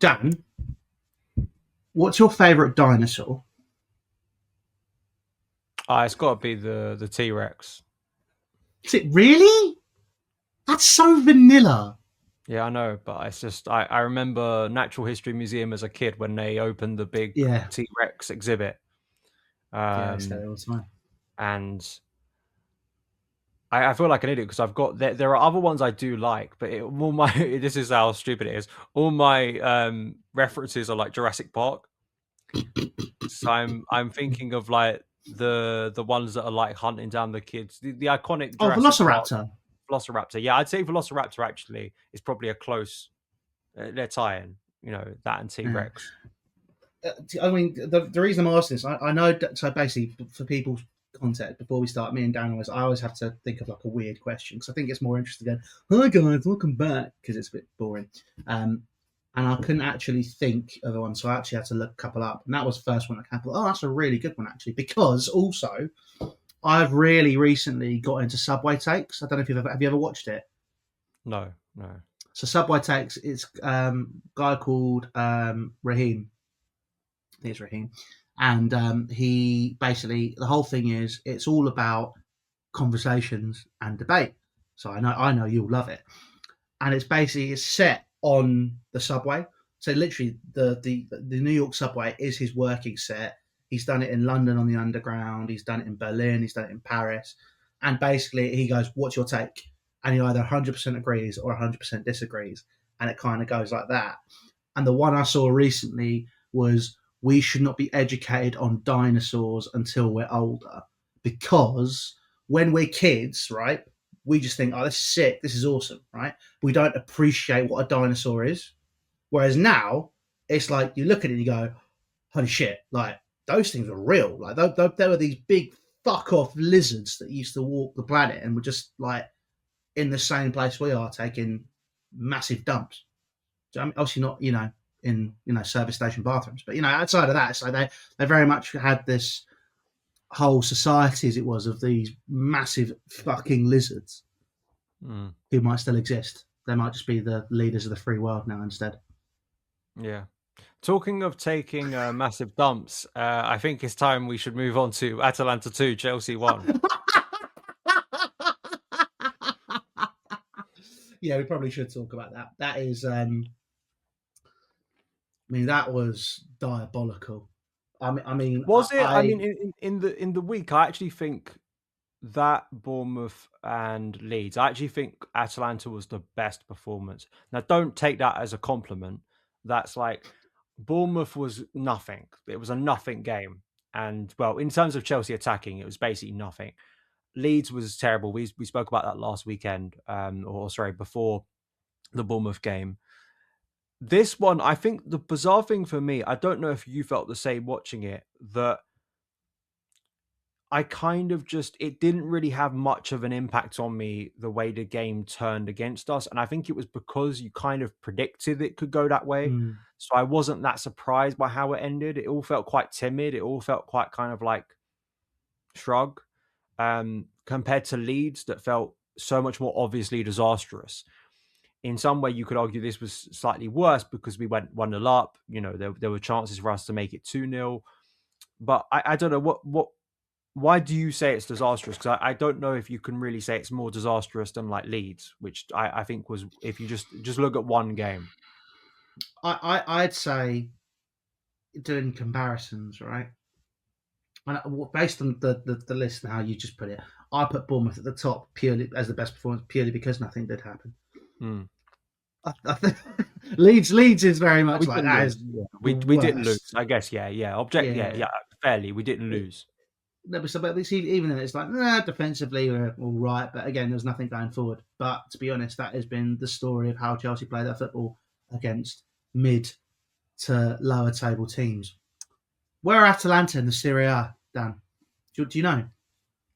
Dan, what's your favourite dinosaur? It's got to be the T-Rex. Is it really? That's so vanilla. Yeah, I know, but it's just I remember Natural History Museum as a kid when they opened the big Yeah, T-Rex exhibit, yeah, it's there um, all the time. and I feel like an idiot because I've got there are other ones I do like, but all my this is how stupid it is. All my references are like Jurassic Park, so I'm thinking of like the ones that are like hunting down the kids, the iconic Oh, Jurassic Park Velociraptor. Velociraptor. Yeah, I'd say Velociraptor actually is probably a close. They're tying, that and T Yeah. Rex. I mean, the reason I'm asking this, I know. So basically, for people's context, before we start, me and Dan I always have to think of like a weird question because I think it's more interesting to go, "Hi guys, welcome back," because it's a bit boring. Um, and I couldn't actually think of one, so I actually had to look a couple up, and that was the first one that came up. Oh, that's a really good one actually, because also I've really recently got into Subway Takes. I don't know if have you ever watched it. No, no. So Subway Takes, it's a guy called Raheem. I think it's Raheem, and he basically the whole thing is it's all about conversations and debate. So I know you'll love it, and it's set on the subway. So literally the New York subway is his working set. He's done it in London on the Underground. He's done it in Berlin. He's done it in Paris, and basically he goes, "What's your take?" And he either 100% agrees or 100% disagrees, and it kind of goes like that. And the one I saw recently was we should not be educated on dinosaurs until we're older because when we're kids, right, we just think, oh, this is sick, this is awesome, right? We don't appreciate what a dinosaur is. Whereas now, it's like you look at it and you go, holy shit, like those things are real. Like there were these big fuck off lizards that used to walk the planet and were just like in the same place we are taking massive dumps. So, I mean, obviously not, in service station bathrooms, but outside of that, it's like they very much had this whole society, as it was, of these massive fucking lizards Mm, who might still exist. They might just be the leaders of the free world now instead. yeah. Talking of taking massive dumps, I think it's time we should move on to Atalanta 2, Chelsea 1. Yeah, we probably should talk about that. That is, I mean, that was diabolical. I mean, Was it? I mean, in the week, I actually think that Bournemouth and Leeds, I actually think Atalanta was the best performance. Now, don't take that as a compliment. That's like Bournemouth was nothing. It was a nothing game. And well, in terms of Chelsea attacking, it was basically nothing. Leeds was terrible. We spoke about that last weekend, or sorry, before the Bournemouth game. This one, I think the bizarre thing for me, I don't know if you felt the same watching it, that I kind of just it didn't really have much of an impact on me the way the game turned against us. And I think it was because you kind of predicted it could go that way. mm, So I wasn't that surprised by how it ended. It all felt quite timid. It all felt quite kind of like shrug. Compared to Leeds that felt so much more obviously disastrous. In some way, you could argue this was slightly worse because we went 1-0 up. There were chances for us to make it 2-0. But I don't know why do you say it's disastrous? Because I don't know if you can really say it's more disastrous than like Leeds, which I think was if you just look at one game. I'd say doing comparisons, right? And based on the list and how you just put it, I put Bournemouth at the top purely as the best performance, purely because nothing did happen. Hmm. I think Leeds is very But much we like didn't that lose. is Yeah. the We didn't lose. worst. I guess. Yeah. Yeah. Yeah. Yeah, Yeah. Fairly, we didn't lose. but even then it's like defensively we're all right, but again there's nothing going forward. But to be honest, that has been the story of how Chelsea play their football against mid to lower table teams. Where are Atalanta in the Serie A, Dan? Do you know?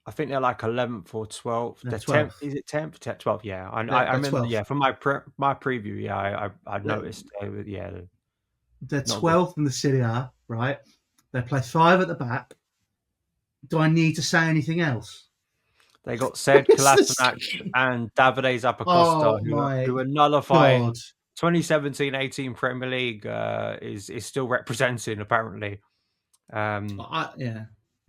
I think they're like 11th or 12th. They're They're 10th. 12th. Is it 10th? 12th. Yeah. I They're remember. 12th. Yeah. From my preview. Yeah. I They're, noticed. Yeah. they're Not good. 12th in the Serie A, right? They play five at the back. Do I need to say anything else? They got said It's Kolasinac and Davide Zappacosta oh my who are nullifying god! 2017-18 Premier League is still representing apparently. Yeah,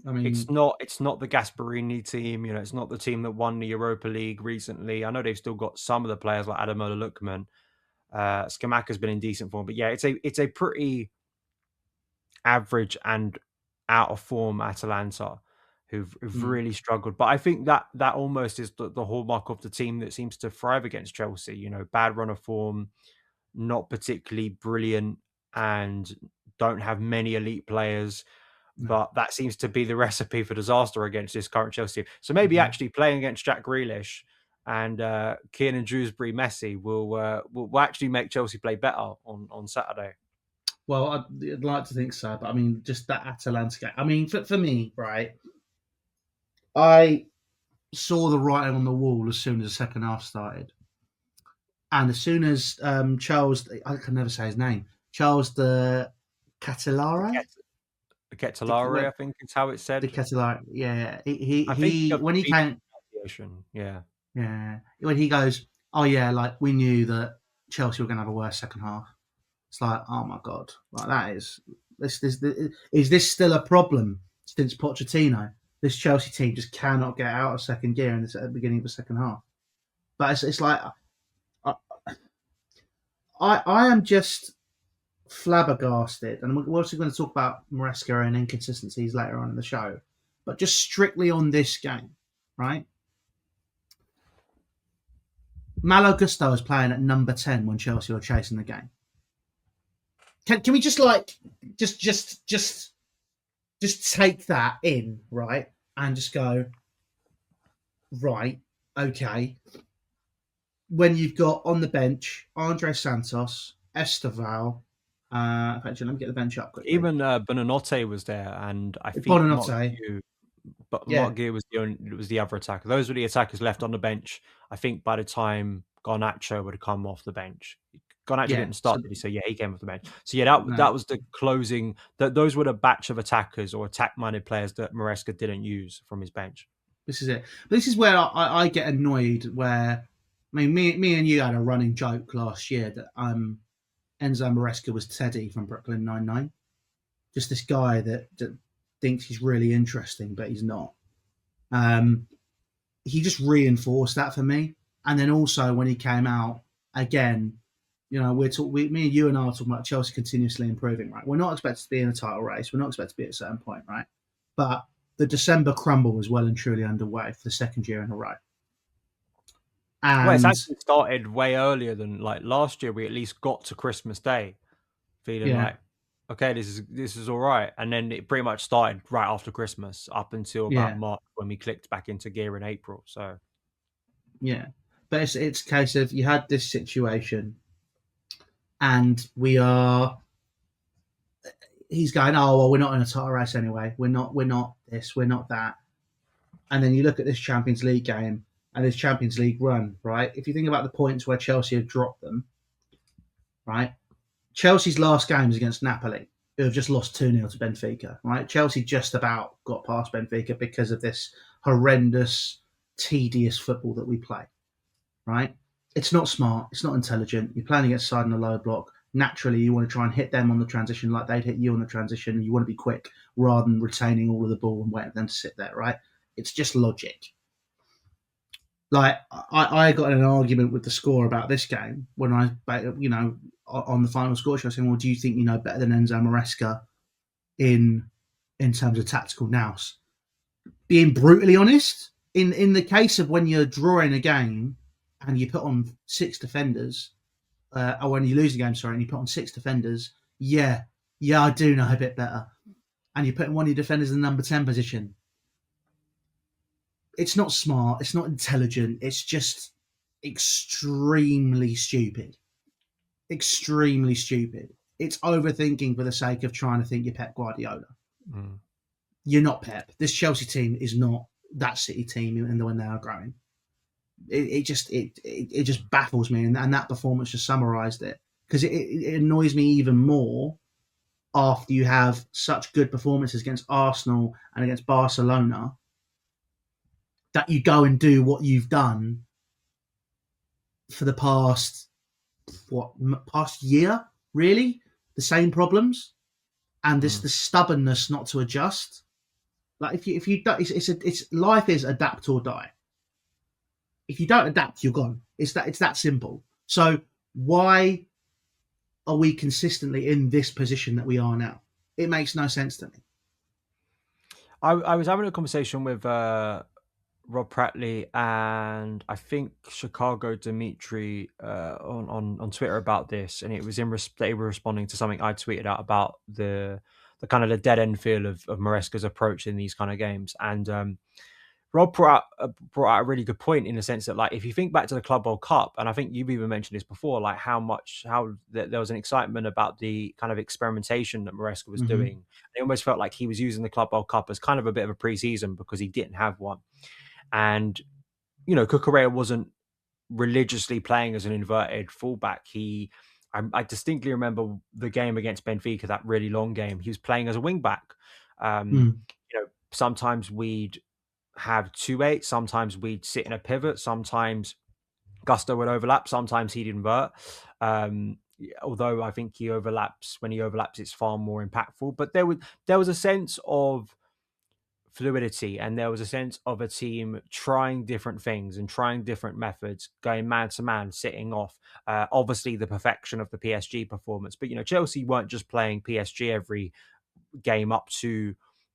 I It's mean, not the Gasperini team, it's not the team that won the Europa League recently. I know they've still got some of the players like Ademola Lookman. Skamaka's been in decent form, but yeah, it's a pretty average and out of form Atalanta who've mm, really struggled. But I think that almost is the hallmark of the team that seems to thrive against Chelsea. Bad run of form, not particularly brilliant, and don't have many elite players. no. But that seems to be the recipe for disaster against this current Chelsea team. So maybe Hmm. actually playing against Jack Grealish and Kieran Dewsbury Messi will actually make Chelsea play better on Saturday. Well, I'd like to think so, but I mean, just that Atalanta game. I mean, for me, right, I saw the writing on the wall as soon as the second half started. And as soon as Charles, I can never say his name, Charles the Catalaro, Ketelare, I think is how it's the said. Catalaro, yeah, he I think you he have to when he repeat came, the pronunciation. Yeah. yeah, when he goes, oh yeah, like we knew that Chelsea were going to have a worse second half. It's like, oh my god, like that is this still a problem since Pochettino? This Chelsea team just cannot get out of second gear at the beginning of the second half. But it's like I, I am just flabbergasted, and we're also going to talk about Maresca and inconsistencies later on in the show. But just strictly on this game, right? Malo Gusto is playing at number 10 when Chelsea were chasing the game. Can we just just take that in, right? And just go, right, okay. When you've got on the bench Andre Santos, Esteval, actually, let me get the bench up quickly. Even Bonanotte was there, and I think Bonanotte, Mark yeah, Gear was the other attacker. Those were the attackers left on the bench. I think by the time Garnacho would have come off the bench. Garnacho yeah. didn't start, So did he? So yeah, he came off the bench. So yeah, that no, was the closing. Those were the batch of attackers or attack-minded players that Maresca didn't use from his bench. this is it. But this is where I get annoyed. Where I mean, me and you had a running joke last year that Enzo Maresca was Teddy from Brooklyn Nine-Nine. Just this guy that thinks he's really interesting, but he's not. Um, he just reinforced that for me. And then also when he came out again, me and you and I are talking about Chelsea continuously improving, right? We're not expected to be in a title race. We're not expected to be at a certain point, right? But the December crumble was well and truly underway for the second year in a row. Well, it's And actually started way earlier than like last year. We at least got to Christmas Day feeling yeah, like, okay, this is all right, and then it pretty much started right after Christmas up until about yeah, March when we clicked back into gear in April. So yeah. But it's a case of you had this situation, and he's going, oh well, we're not in a title race anyway. We're not this, we're not that. And then you look at this Champions League game and this Champions League run, right? If you think about the points where Chelsea have dropped them, right? Chelsea's last game is against Napoli, who have just lost 2-0 to Benfica, right? Chelsea just about got past Benfica because of this horrendous, tedious football that we play, right? It's not smart. It's not intelligent. You're playing against side in the low block. Naturally, you want to try and hit them on the transition like they'd hit you on the transition. You want to be quick rather than retaining all of the ball and waiting for them to sit there, right? It's just logic. Like I got in an argument with the score about this game when on the final score show saying, well, do you think you know better than Enzo Maresca in terms of tactical nous? Being brutally honest, in the case of when you're drawing a game and you put on six defenders, or when you lose a game, sorry, and you put on six defenders, yeah, I do know a bit better. And you're putting one of your defenders in the number 10 position. It's not smart. It's not intelligent. It's just extremely stupid. Extremely stupid. It's overthinking for the sake of trying to think you're Pep Guardiola. mm. You're not Pep. This Chelsea team is not that City team in the when they are growing. It just baffles me, and that performance just summarised it because it annoys me even more after you have such good performances against Arsenal and against Barcelona that you go and do what you've done for the past past year, really, the same problems, and this Mm. the stubbornness not to adjust. Like if you don't, it's life is adapt or die. If you don't adapt, you're gone. It's that simple. So why are we consistently in this position that we are now? It makes no sense to me. I was having a conversation with Rob Prattley and I think Chicago Dimitri on Twitter about this, and it was they were responding to something I tweeted out about the kind of the dead end feel of Maresca's approach in these kind of games, and Rob brought out a really good point in the sense that, like, if you think back to the Club World Cup, and I think you've even mentioned this before, like how there was an excitement about the kind of experimentation that Maresca was Hmm. doing. It almost felt like he was using the Club World Cup as kind of a bit of a pre-season because he didn't have one. And, Cucurella wasn't religiously playing as an inverted fullback. I distinctly remember the game against Benfica, that really long game. He was playing as a wing back. Mm. Sometimes we'd have 2-8, sometimes we'd sit in a pivot, sometimes Gusto would overlap, sometimes he'd invert. Although I think when he overlaps, it's far more impactful. But there was a sense of fluidity, and there was a sense of a team trying different things and trying different methods, going man to man, sitting off. Obviously, the perfection of the PSG performance, but Chelsea weren't just playing PSG every game up to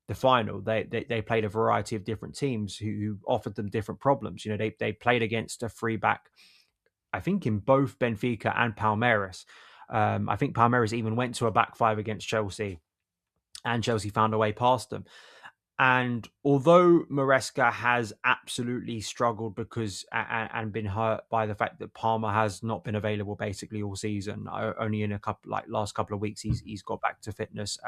the final. They played a variety of different teams who offered them different problems. They played against a free back, I think, in both Benfica and Palmeiras. I think Palmeiras even went to a back five against Chelsea, and Chelsea found a way past them. And although Maresca has absolutely struggled because and been hurt by the fact that Palmer has not been available basically all season, only in last couple of weeks he's got back to fitness.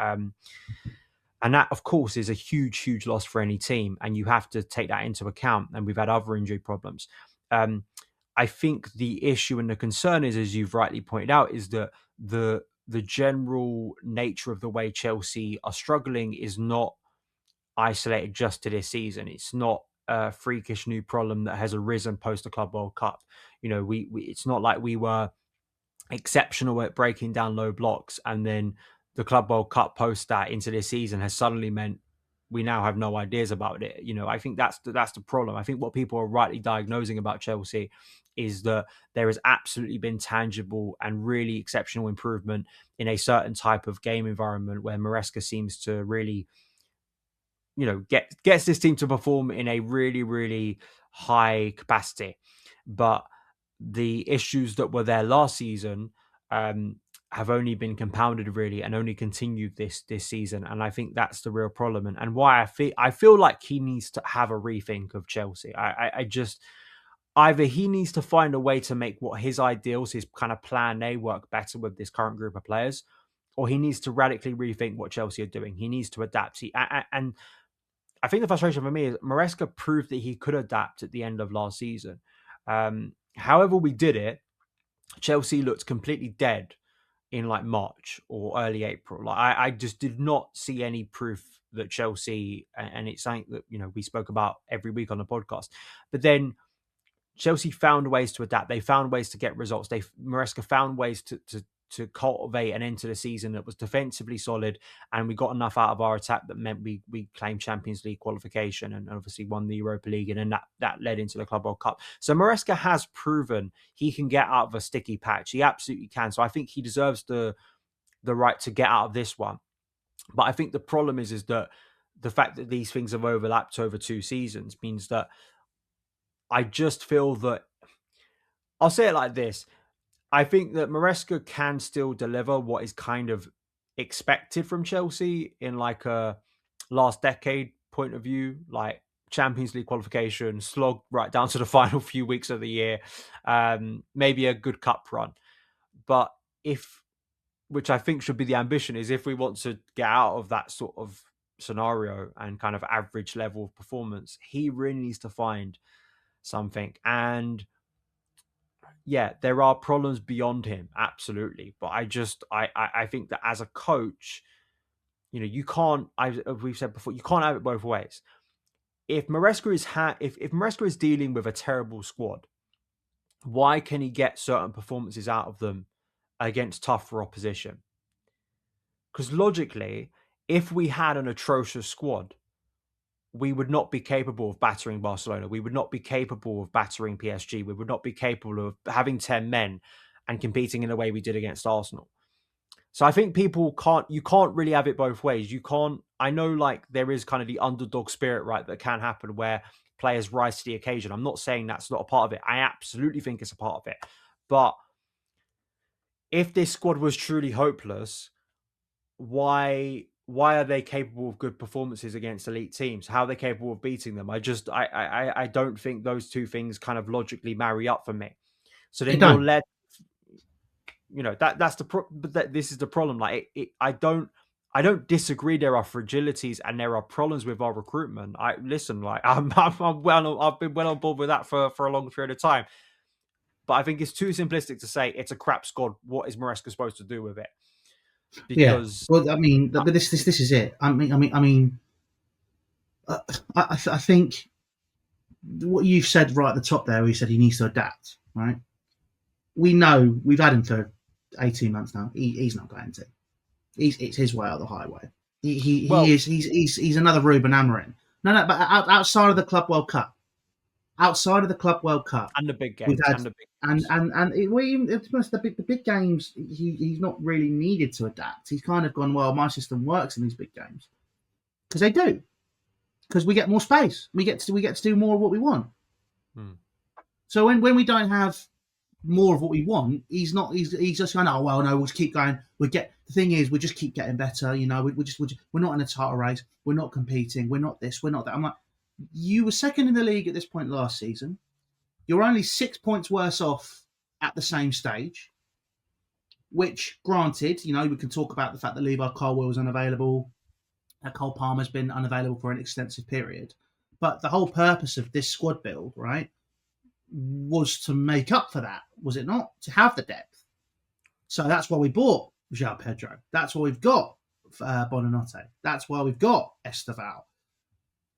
And that, of course, is a huge, huge loss for any team, and you have to take that into account. And we've had other injury problems. I think the issue and the concern is, as you've rightly pointed out, is that the general nature of the way Chelsea are struggling is not isolated just to this season. It's not a freakish new problem that has arisen post the Club World Cup. We it's not like we were exceptional at breaking down low blocks, and then the Club World Cup post that into this season has suddenly meant we now have no ideas about it. I think that's the problem. I think what people are rightly diagnosing about Chelsea is that there has absolutely been tangible and really exceptional improvement in a certain type of game environment where Maresca seems to really gets this team to perform in a really, really high capacity. But the issues that were there last season have only been compounded really and only continued this season. And I think that's the real problem, and why I feel like he needs to have a rethink of Chelsea. I just either he needs to find a way to make what his ideals, his kind of plan A, work better with this current group of players, or he needs to radically rethink what Chelsea are doing. He needs to adapt. And I think the frustration for me is Maresca proved that he could adapt at the end of last season. However we did it, Chelsea looked completely dead in like March or early April. Like I just did not see any proof that Chelsea, and it's something that we spoke about every week on the podcast. But then Chelsea found ways to adapt. They found ways to get results. Maresca found ways to cultivate and enter the season that was defensively solid, and we got enough out of our attack that meant we claimed Champions League qualification and obviously won the Europa League, and then that led into the Club World Cup. So Maresca has proven he can get out of a sticky patch. He absolutely can. So I think he deserves the right to get out of this one. But I think the problem is that the fact that these things have overlapped over 2 seasons means that I just feel that I'll say it like this. I think that Maresca can still deliver what is kind of expected from Chelsea in like a last decade point of view, like Champions League qualification, slog right down to the final few weeks of the year, maybe a good cup run. But which I think should be the ambition, is if we want to get out of that sort of scenario and kind of average level of performance, he really needs to find something. And yeah, there are problems beyond him, absolutely. But I think that as a coach, you can't. As we've said before, you can't have it both ways. If Maresca is dealing with a terrible squad, why can he get certain performances out of them against tougher opposition? Because logically, if we had an atrocious squad, we would not be capable of battering Barcelona. We would not be capable of battering PSG. We would not be capable of having 10 men and competing in the way we did against Arsenal. So I think you can't really have it both ways. You can't, I know like there is kind of the underdog spirit, right, that can happen where players rise to the occasion. I'm not saying that's not a part of it. I absolutely think it's a part of it. But if this squad was truly hopeless, why are they capable of good performances against elite teams? How are they capable of beating them? I don't think those two things kind of logically marry up for me. So They then you're don't. led, that's but this is the problem. Like I don't disagree. There are fragilities and there are problems with our recruitment. I listen, like I've been well on board with that for a long period of time. But I think it's too simplistic to say it's a crap squad. What is Maresca supposed to do with it? Yeah. Because Well, I mean, but this is it. Uh, I think what you've said right at the top there, where you said he needs to adapt. Right. We know we've had him for 18 months now. He's not going to. It's his way or the highway. He well, is. He's another Ruben Amorim. No. But outside of the Club World Cup, and the big we've games had and the big and games. it's the big games. He's not really needed to adapt. He's kind of gone, well, my system works in these big games because they do, because we get more space. We get to do more of what we want. Hmm. So when we don't have more of what we want, he's just going, oh well, no, we'll just keep going. The thing is, we just keep getting better. We're not in a title race. We're not competing. We're not this. We're not that. I'm like, you were second in the league at this point last season. You're only 6 points worse off at the same stage. Which, granted, we can talk about the fact that Levi Colwill was unavailable, that Cole Palmer's been unavailable for an extensive period. But the whole purpose of this squad build, right, was to make up for that, was it not? To have the depth. So that's why we bought João Pedro. That's why we've got Bonanotte. That's why we've got Esteval.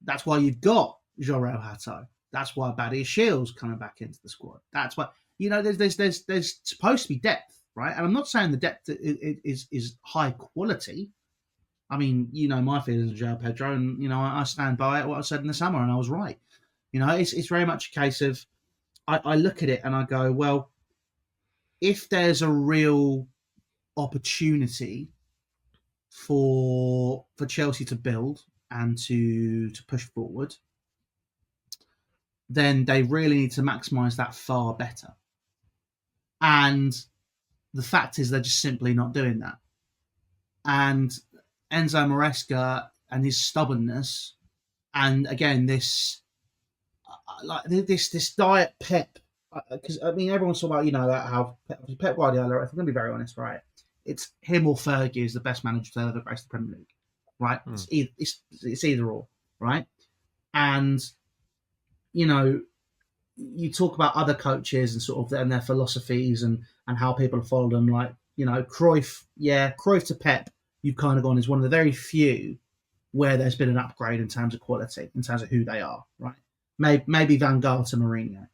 That's why you've got Jorel Hato. That's why Badia Shields coming back into the squad. That's why there's supposed to be depth, right? And I'm not saying the depth is high quality. I mean, my feelings of João Pedro, and I stand by it. What I said in the summer, and I was right. It's very much a case of I look at it and I go, well, if there's a real opportunity for Chelsea to build and to push forward, then they really need to maximise that far better. And the fact is, they're just simply not doing that. And Enzo Maresca and his stubbornness, and again this diet Pep, because I mean everyone's talking about how Pep Guardiola. If I'm going to be very honest, right, it's him or Fergie is the best manager to ever grace the Premier League, right? Hmm. It's either or, right? And you talk about other coaches and sort of and their philosophies and how people have followed them, like Cruyff to Pep. You've kind of gone is one of the very few where there's been an upgrade in terms of quality, in terms of who they are, right? Maybe Van Gaal to Mourinho.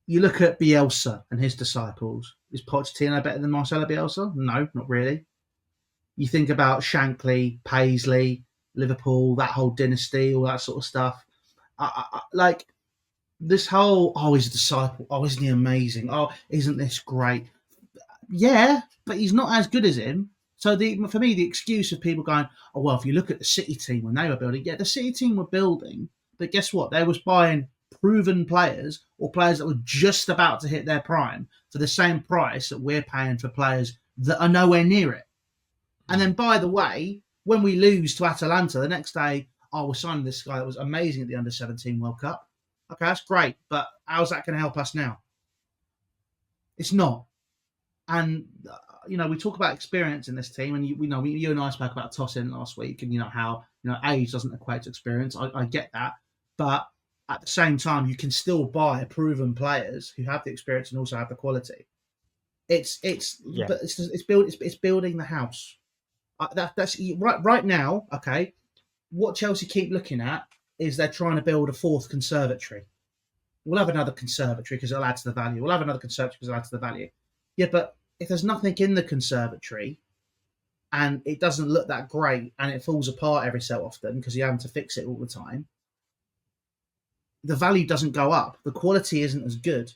You look at Bielsa and his disciples. Is Pochettino better than Marcelo Bielsa? No, not really. You think about Shankly, Paisley, Liverpool, that whole dynasty, all that sort of stuff. Like this whole, he's a disciple. Oh, isn't he amazing? Oh, isn't this great? Yeah, but he's not as good as him. So for me, the excuse of people going, oh well, if you look at the City team when they were building, yeah, the City team were building, but guess what? They was buying proven players or players that were just about to hit their prime for the same price that we're paying for players that are nowhere near it. And then, by the way, when we lose to Atalanta the next day, we're signing this guy that was amazing at the Under-17 World Cup. Okay, that's great, but how's that going to help us now? It's not. And we talk about experience in this team, and you and I spoke about Tosin last week, and how age doesn't equate to experience. I get that, but at the same time, you can still buy proven players who have the experience and also have the quality. It's building the house. That's right now. Okay, what Chelsea keep looking at is they're trying to build a fourth conservatory. We'll have another conservatory because it'll add to the value. We'll have another conservatory because it'll add to the value. Yeah, but if there's nothing in the conservatory and it doesn't look that great and it falls apart every so often because you're having to fix it all the time, the value doesn't go up. The quality isn't as good.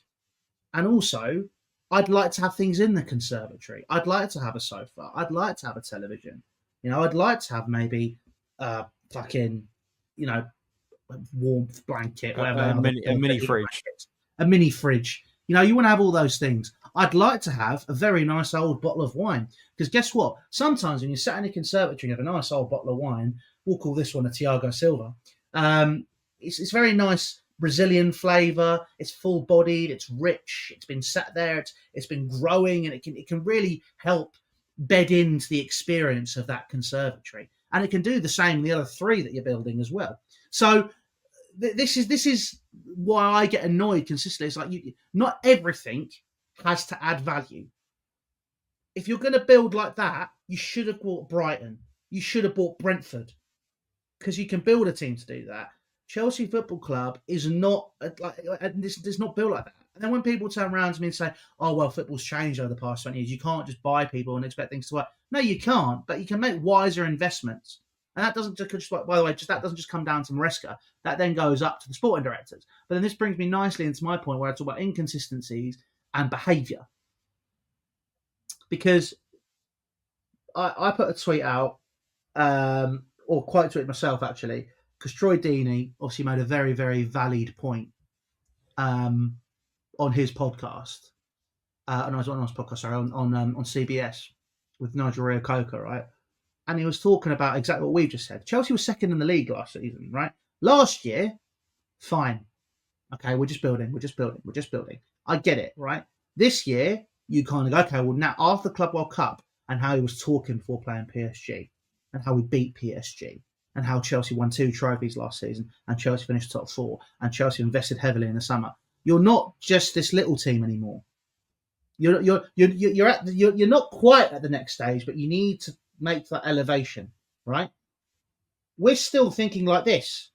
And also, I'd like to have things in the conservatory. I'd like to have a sofa. I'd like to have a television. I'd like to have maybe fucking, a warmth blanket, whatever. A mini fridge. A mini fridge. You want to have all those things. I'd like to have a very nice old bottle of wine. Because guess what? Sometimes when you're sat in a conservatory and have a nice old bottle of wine, we'll call this one a Tiago Silva. It's very nice Brazilian flavour. It's full bodied. It's rich. It's been sat there. It's been growing, and it can really help bed into the experience of that conservatory. And it can do the same in the other three that you're building as well. So this is why I get annoyed consistently. It's like not everything has to add value. If you're going to build like that, you should have bought Brighton. You should have bought Brentford, because you can build a team to do that. Chelsea Football Club is not it's not built like that. And then when people turn around to me and say, "Oh well, football's changed over the past 20 years. You can't just buy people and expect things to work." No, you can't. But you can make wiser investments. And that doesn't just, by the way, that doesn't just come down to Maresca. That then goes up to the sporting directors. But then this brings me nicely into my point where I talk about inconsistencies and behaviour. Because I put a tweet out, or quite tweeted myself actually, because Troy Deeney obviously made a very, very valid point on his podcast. On CBS with Nigel Reo-Coker, right? And he was talking about exactly what we've just said. Chelsea was second in the league last season, right? Last year, fine. Okay, we're just building. I get it, right? This year, you kind of go, okay, well, now after the Club World Cup and how he was talking before playing PSG and how we beat PSG and how Chelsea won 2 trophies last season and Chelsea finished top 4 and Chelsea invested heavily in the summer. You're not just this little team anymore. You're not quite at the next stage, but you need to make that elevation, right? We're still thinking like this.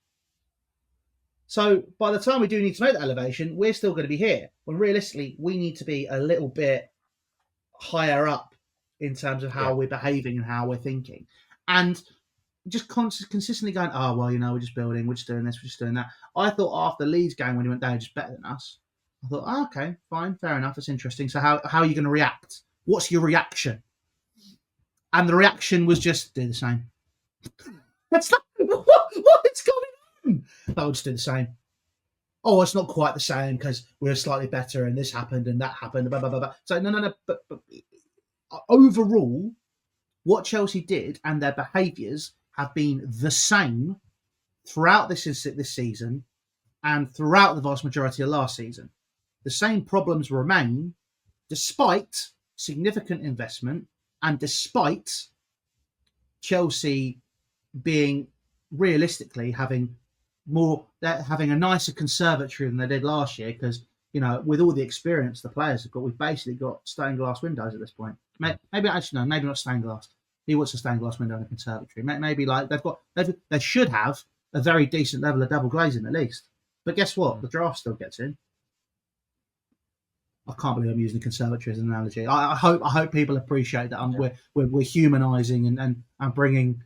So by the time we do need to make that elevation, we're still going to be here. When realistically, we need to be a little bit higher up in terms of how we're behaving and how we're thinking. And just consistently going, oh, well, we're just building, we're just doing this, we're just doing that. I thought after the Leeds game, when he went down, just better than us. I thought, oh, okay, fine, fair enough, that's interesting. So how are you going to react? What's your reaction? And the reaction was just do the same. That's like, what is going on? I would just do the same. Oh, it's not quite the same because we're slightly better and this happened and that happened. Blah, blah, blah, blah. So no. But overall, what Chelsea did and their behaviours have been the same throughout this season and throughout the vast majority of last season. The same problems remain despite significant investment and despite Chelsea being realistically having a nicer conservatory than they did last year, because with all the experience the players have got, we've basically got stained glass windows at this point. Maybe actually no, maybe not stained glass. He wants a stained glass window in a conservatory. Maybe like they should have a very decent level of double glazing at least. But guess what? The draft still gets in. I can't believe I'm using the conservatory as an analogy. I hope people appreciate that we're humanising and bringing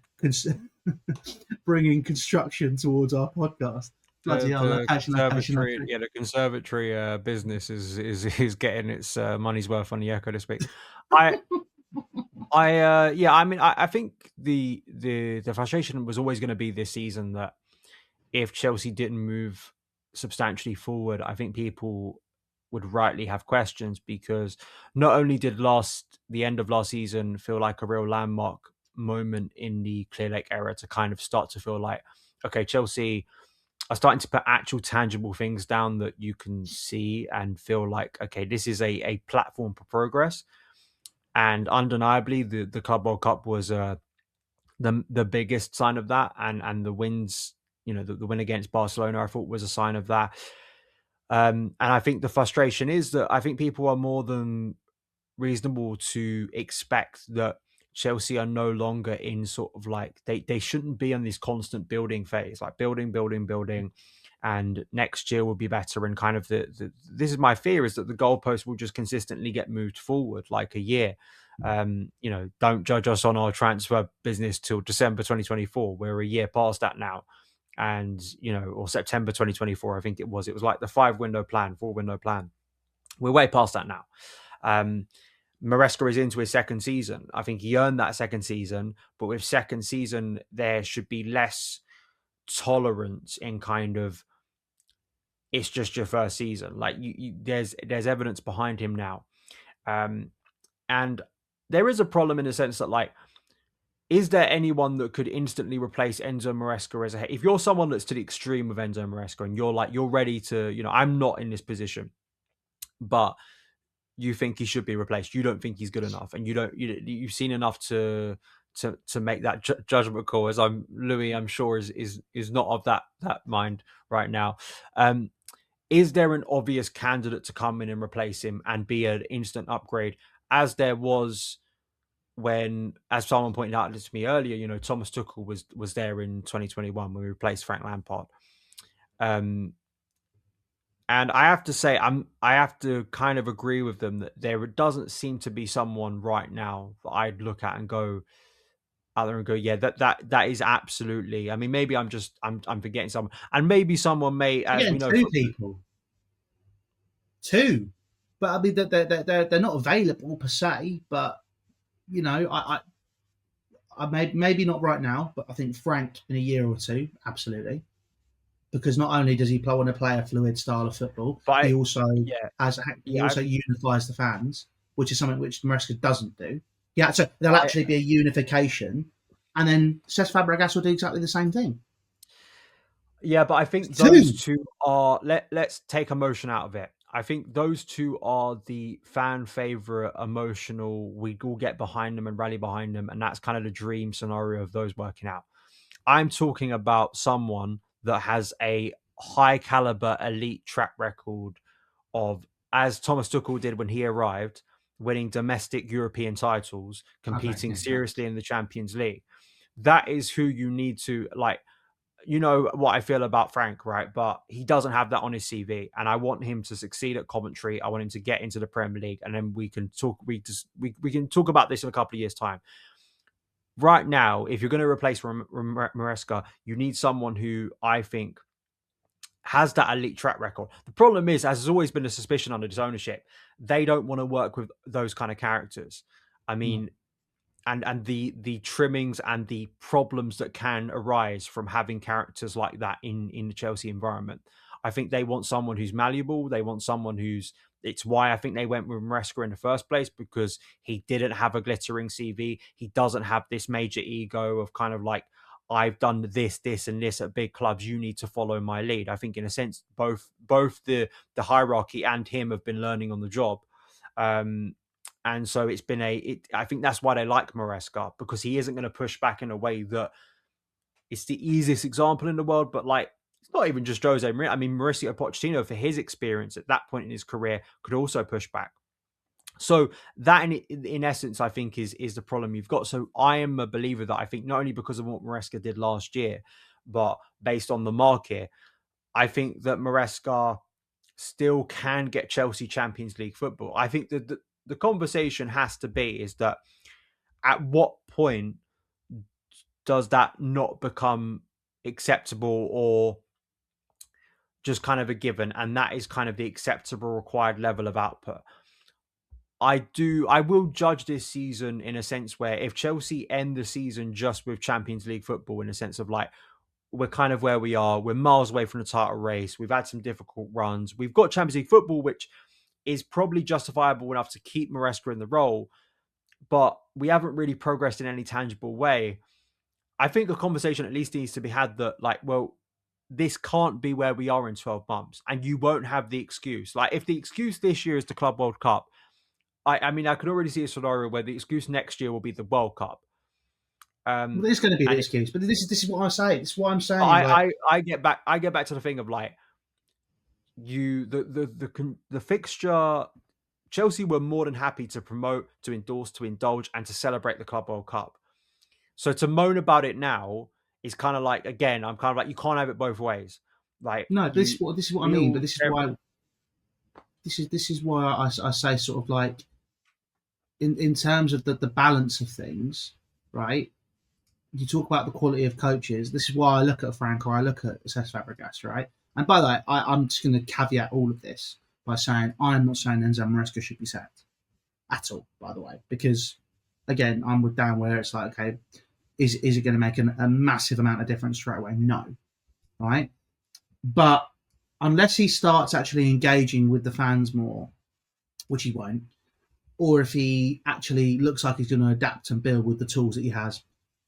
bringing construction towards our podcast. Bloody hell! The conservatory business is getting its money's worth on the Echo this week. I think the frustration was always going to be this season that if Chelsea didn't move substantially forward, I think people would rightly have questions, because not only did the end of last season feel like a real landmark moment in the Clear Lake era to kind of start to feel like, okay, Chelsea are starting to put actual tangible things down that you can see and feel like, okay, this is a platform for progress. And undeniably, the Club World Cup was the biggest sign of that, and the wins, the win against Barcelona, I thought was a sign of that. And I think the frustration is that I think people are more than reasonable to expect that Chelsea are no longer in sort of like, they shouldn't be on this constant building phase, like building. and next year will be better. And kind of this is my fear, is that the goalpost will just consistently get moved forward like a year. Don't judge us on our transfer business till December 2024. We're a year past that now. And, or September 2024, I think it was. It was like the 4 window plan. We're way past that now. Maresca is into his second season. I think he earned that second season, but with second season, there should be less tolerance in kind of, it's just your first season. Like there's evidence behind him now. And there is a problem in the sense that, like, is there anyone that could instantly replace Enzo Maresca as a head? If you're someone that's to the extreme of Enzo Maresca and you're ready to, I'm not in this position, but you think he should be replaced. You don't think he's good enough, and you've seen enough to make that judgment call. As Louis, I'm sure is not of that mind right now. Is there an obvious candidate to come in and replace him and be an instant upgrade, as there was when, as someone pointed out to me earlier, Thomas Tuchel was there in 2021 when we replaced Frank Lampard. And I have to say, I have to kind of agree with them that there doesn't seem to be someone right now that I'd look at and go out there and go, yeah, that is absolutely. I mean, maybe I'm forgetting someone, and maybe someone may, as Again, we know, two people, two, but I mean they're not available per se. But I maybe not right now, but I think Frank in a year or two, absolutely. Because not only does he want to play a fluid style of football, but he also yeah, he yeah, also unifies the fans, which is something which Maresca doesn't do. Yeah, so there'll actually be a unification, and then Cesc Fabregas will do exactly the same thing. Yeah, but I think those Two, two are let's take emotion out of it. I think those two are the fan favorite, emotional. We all get behind them and rally behind them, and that's kind of the dream scenario of those working out. I'm talking about someone that has a high caliber elite track record of, as Thomas Tuchel did when he arrived, winning domestic European titles, okay, competing yeah, seriously in the Champions League. That is who you need to, like, what I feel about Frank, right? But he doesn't have that on his CV, and I want him to succeed at Coventry. I want him to get into the Premier League, and then we can talk. We can talk about this in a couple of years' time. Right now, if you're going to replace Maresca, you need someone who I think has that elite track record. The problem is, as has always been a suspicion under this ownership, they don't want to work with those kind of characters. I no. mean, and the trimmings and the problems that can arise from having characters like that in the Chelsea environment. I think they want someone who's malleable. They want someone who's. It's why I think they went with Maresca in the first place, because he didn't have a glittering CV. He doesn't have this major ego of kind of like, I've done this, and this at big clubs. You need to follow my lead. I think in a sense, both the hierarchy and him have been learning on the job. And so it's been I think that's why they like Maresca, because he isn't going to push back in a way that it's the easiest example in the world. But like, it's not even just Jose Mourinho. I mean, Mauricio Pochettino, for his experience at that point in his career, could also push back. So that, in essence, I think is the problem you've got. So I am a believer that I think not only because of what Maresca did last year, but based on the market, I think that Maresca still can get Chelsea Champions League football. I think that the conversation has to be is that at what point does that not become acceptable or just kind of a given? And that is kind of the acceptable required level of output. I will judge this season in a sense where if Chelsea end the season just with Champions League football, in a sense of like, we're kind of where we are, we're miles away from the title race, we've had some difficult runs, we've got Champions League football, which is probably justifiable enough to keep Maresca in the role, but we haven't really progressed in any tangible way. I think a conversation at least needs to be had that, like, well, this can't be where we are in 12 months, and you won't have the excuse. Like, if the excuse this year is the Club World Cup, I mean, I could already see a scenario where the excuse next year will be the World Cup. Well, there's going to be the And excuse, but this is what I say. This is what I'm saying. Like, I get back to the thing of like, the fixture. Chelsea were more than happy to promote, to endorse, to indulge, and to celebrate the Club World Cup. So to moan about it now is kind of like, again, I'm kind of like, you can't have it both ways. Like No, you, this is what I we mean. But all every this is why I say sort of like in terms of the balance of things, right? You talk about the quality of coaches. This is why I look at Franco, I look at Cesc Fabregas, right? And by the way, I'm just going to caveat all of this by saying I'm not saying Enzo Maresca should be sacked at all, by the way, because again, I'm with Dan where it's like, okay, is it going to make a massive amount of difference straight away? No, right? But unless he starts actually engaging with the fans more, which he won't, or if he actually looks like he's going to adapt and build with the tools that he has,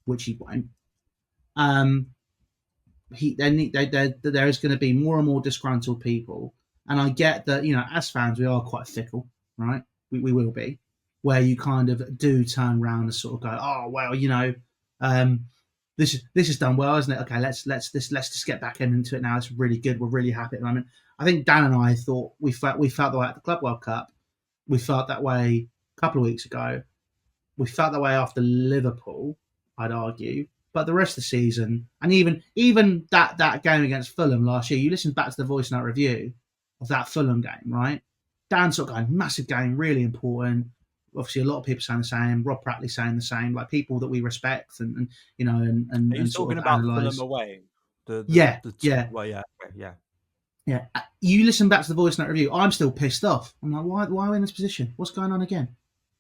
which he won't, um, there is going to be more and more disgruntled people. And I get that, you know, as fans, we are quite fickle, right? We will be, where you kind of do turn around and sort of go, oh well, you know, um, this is done well, isn't it? Okay, let's just get back into it now. It's really good. We're really happy at the moment. I think Dan and I thought we felt the way at the Club World Cup. We felt that way a couple of weeks ago. We felt that way after Liverpool, I'd argue. But the rest of the season, and even that game against Fulham last year, you listen back to the voice note review of that Fulham game, right? Dan sort of going, massive game, really important. Obviously, a lot of people saying the same. Rob Prattley saying the same, like people that we respect and you know Are you and sort talking of about Fulham analyze. away? Yeah, The two, yeah, well, yeah, okay, yeah. yeah. You listen back to the voice note review. I'm still pissed off. I'm like, why are we in this position? What's going on again?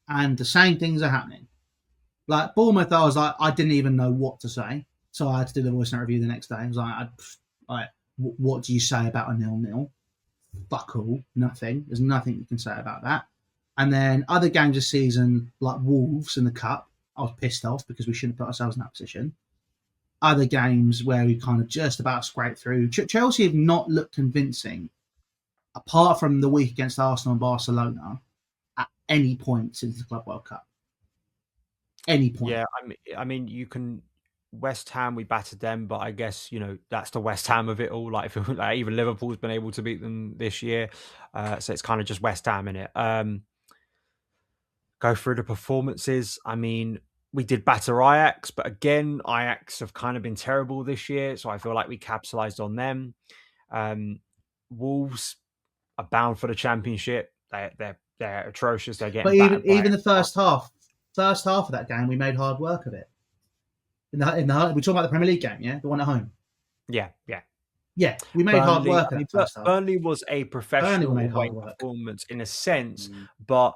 And the same things are happening. Like Bournemouth, I was like, I didn't even know what to say, so I had to do the voice note review the next day. I was like, what do you say about a 0-0? Fuck all, nothing. There's nothing you can say about that. And then other games this season, like Wolves in the cup, I was pissed off because we shouldn't put ourselves in that position. Other games where we kind of just about scraped through. Chelsea have not looked convincing, apart from the week against Arsenal and Barcelona, at any point since the Club World Cup. Any point. Yeah, I mean, you can West Ham, we battered them, but I guess that's the West Ham of it all. Like, like even Liverpool's been able to beat them this year, so it's kind of just West Ham in it. Go through the performances. I mean, we did batter Ajax, but again, Ajax have kind of been terrible this year, so I feel like we capitalised on them. Um, Wolves are bound for the championship. They're atrocious. They're getting But battered by even the first half of that game, we made hard work of it. We talk about the Premier League game, yeah, the one at home. yeah, yeah. Yeah, we made hard Burnley, work I of mean, that first half. Burnley was a Burnley professional made away hard work. performance in a sense, Mm. but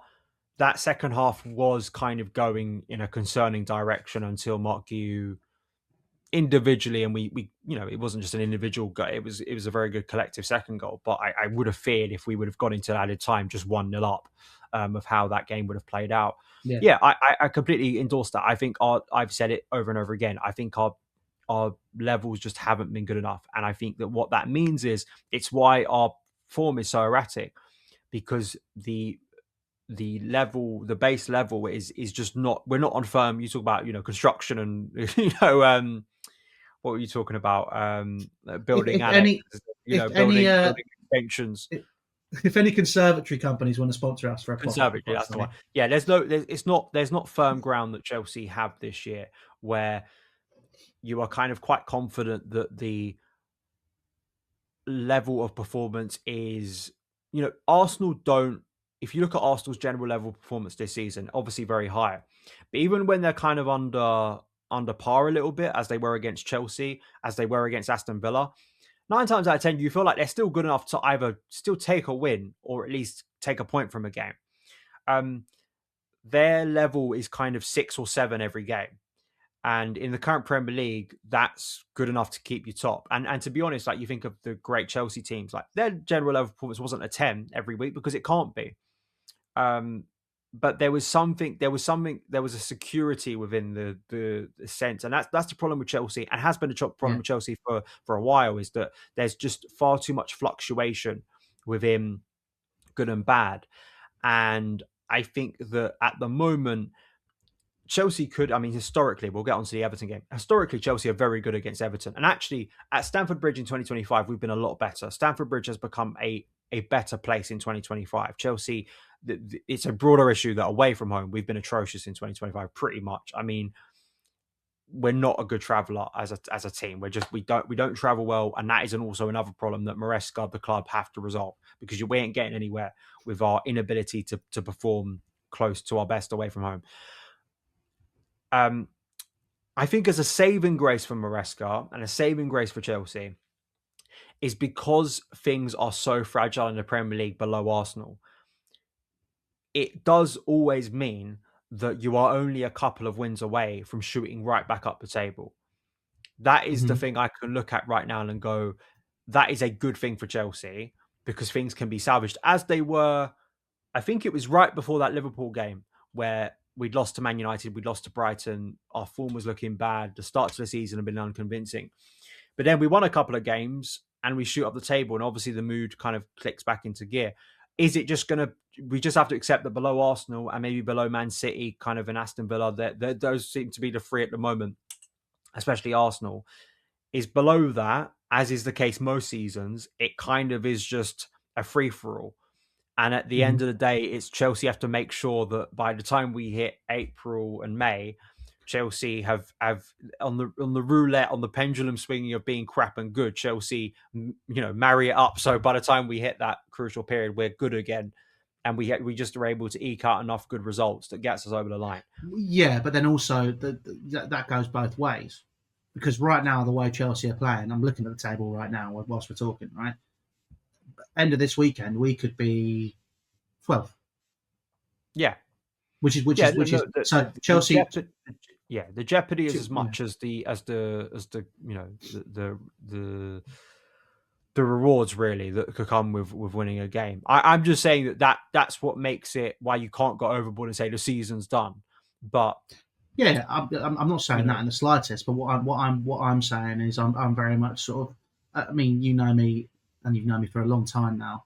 that second half was kind of going in a concerning direction until Mark Guiu individually, and we it wasn't just an individual goal. It was a very good collective second goal. But I would have feared if we would have gone into added time just 1-0 up, of how that game would have played out. Yeah, Yeah, I completely endorse that. I think I've said it over and over again. I think our levels just haven't been good enough, and I think that what that means is it's why our form is so erratic, because the base level is just not, we're not on firm. You talk about construction and what were you talking about? Building if any annexes, if any building extensions. if any conservatory companies want to sponsor us for a Conservative, that's podcast, the one. Yeah, there's not firm ground that Chelsea have this year where you are kind of quite confident that the level of performance is, Arsenal don't. If you look at Arsenal's general level of performance this season, obviously very high, but even when they're kind of under par a little bit, as they were against Chelsea, as they were against Aston Villa, 9 times out of 10, you feel like they're still good enough to either still take a win or at least take a point from a game. Their level is kind of 6 or 7 every game. And in the current Premier League, that's good enough to keep you top. And to be honest, like you think of the great Chelsea teams, like their general level performance wasn't a 10 every week because it can't be. But there was a security within the sense, and that's the problem with Chelsea, and has been a problem yeah, with Chelsea for a while, is that there's just far too much fluctuation within good and bad. And I think that at the moment, Chelsea could, I mean, historically, we'll get onto the Everton game. Historically, Chelsea are very good against Everton. And actually, at Stamford Bridge in 2025, we've been a lot better. Stamford Bridge has become a better place in 2025. Chelsea, it's a broader issue that away from home, we've been atrocious in 2025, pretty much. I mean, we're not a good traveller as a team. We don't travel well, and that is also another problem that Maresca, the club, have to resolve, because we ain't getting anywhere with our inability to perform close to our best away from home. I think as a saving grace for Maresca and a saving grace for Chelsea is because things are so fragile in the Premier League below Arsenal. It does always mean that you are only a couple of wins away from shooting right back up the table. That is the Hmm. thing I can look at right now and go, that is a good thing for Chelsea, because things can be salvaged as they were. I think it was right before that Liverpool game where we'd lost to Man United, we'd lost to Brighton. Our form was looking bad. The start to the season had been unconvincing. But then we won a couple of games and we shoot up the table, and obviously the mood kind of clicks back into gear. Is it just going to, we just have to accept that below Arsenal and maybe below Man City, kind of in Aston Villa, that those seem to be the three at the moment, especially Arsenal, is below that, as is the case most seasons, it kind of is just a free for all. And at the Hmm. end of the day, it's Chelsea have to make sure that by the time we hit April and May, Chelsea have on the roulette, on the pendulum swinging of being crap and good. Chelsea, marry it up. So by the time we hit that crucial period, we're good again, and we just are able to eke out enough good results that gets us over the line. Yeah, but then also that goes both ways, because right now the way Chelsea are playing, I'm looking at the table right now whilst we're talking. Right, end of this weekend we could be 12th, Yeah, which is which yeah, is no, which is no, so Chelsea. the jeopardy is as Yeah, much as the the the rewards really that could come with winning a game. I'm just saying that's what makes it why you can't go overboard and say the season's done. But yeah, I'm not you saying that know, in the slightest. But what I'm saying is I'm very much sort of. I mean, you know me, and you've known me for a long time now.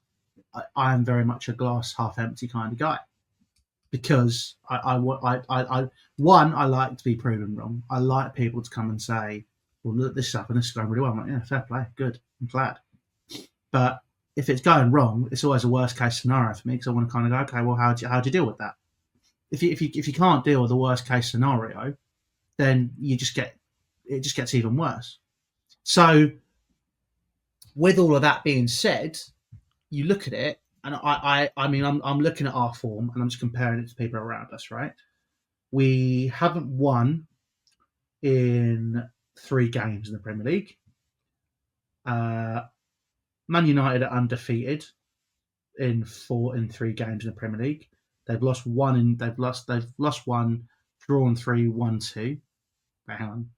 I am very much a glass half empty kind of guy, because I like to be proven wrong. I like people to come and say, "Well, look, this is happened. This is going really well." I'm like, "Yeah, fair play, good. I'm glad." But if it's going wrong, it's always a worst case scenario for me, because I want to kind of go, "Okay, well, how do you deal with that?" If you can't deal with the worst case scenario, then it just gets even worse. So, with all of that being said, you look at it, and I mean, I'm looking at our form, and I'm just comparing it to people around us, right? We haven't won in 3 games in the Premier League. Uh, Man United are undefeated in 3 games in the Premier League. They've lost one, drawn three, won two. Hang on,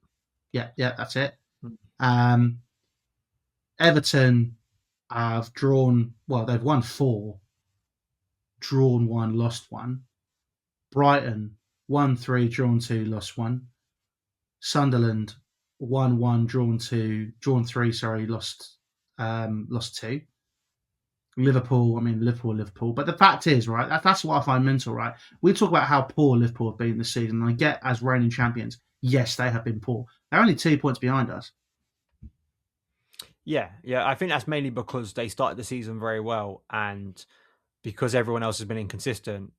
yeah, that's it. Um, Everton have drawn. Well, they've won four, drawn one, lost one. Brighton won three, drawn two, lost one. Sunderland won one, drawn two, drawn three. Sorry, lost two. Liverpool. But the fact is, right, that's what I find mental, right? We talk about how poor Liverpool have been this season, and I get, as reigning champions, yes, they have been poor. They're only 2 points behind us. yeah, I think that's mainly because they started the season very well, and because everyone else has been inconsistent,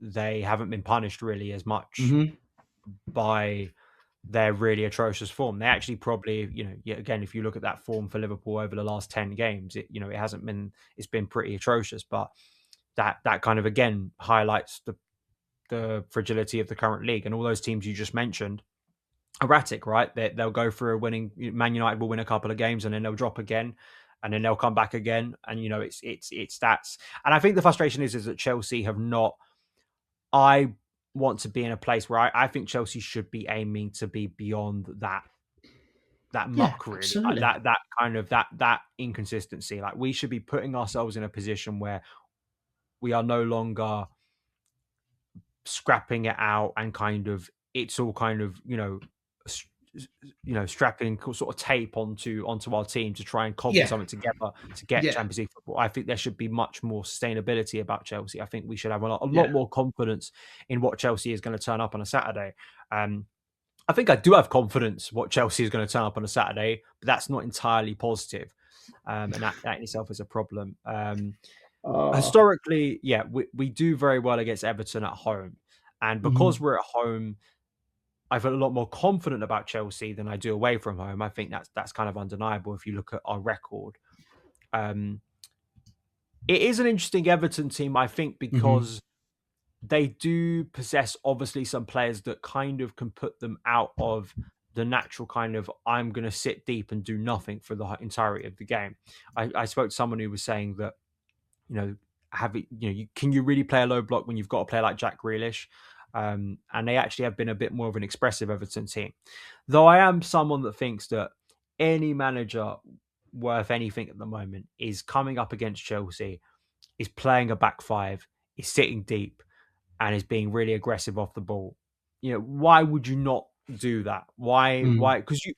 they haven't been punished really as much Hmm. by their really atrocious form. They actually probably, yet again, if you look at that form for Liverpool over the last 10 games, it hasn't been, it's been pretty atrocious. But that kind of again highlights the fragility of the current league, and all those teams you just mentioned. Erratic, right? They'll go through a winning. Man United will win a couple of games and then they'll drop again, and then they'll come back again. And it's that's. And I think the frustration is that Chelsea have not. I want to be in a place where I think Chelsea should be aiming to be beyond that Yeah, muck, really, like absolutely. that kind of that inconsistency. Like we should be putting ourselves in a position where we are no longer scrapping it out and kind of it's all kind of strapping sort of tape onto our team to try and cobble Yeah, something together to get yeah, Champions League football. I think there should be much more sustainability about Chelsea. I think we should have a lot yeah, more confidence in what Chelsea is going to turn up on a Saturday. I think I do have confidence what Chelsea is going to turn up on a Saturday, but that's not entirely positive, and that in itself is a problem. uh, Historically, yeah, we do very well against Everton at home, and hmm because we're at home, I feel a lot more confident about Chelsea than I do away from home. I think that's kind of undeniable if you look at our record. Um, it is an interesting Everton team, I think, Hmm. because they do possess obviously some players that kind of can put them out of the natural kind of I'm going to sit deep and do nothing for the entirety of the game. I spoke to someone who was saying that have it, can you really play a low block when you've got a player like Jack Grealish? And they actually have been a bit more of an expressive Everton team. Though I am someone that thinks that any manager worth anything at the moment is coming up against Chelsea, is playing a back five, is sitting deep, and is being really aggressive off the ball. Why would you not do that? Why? Mm. Why? Because you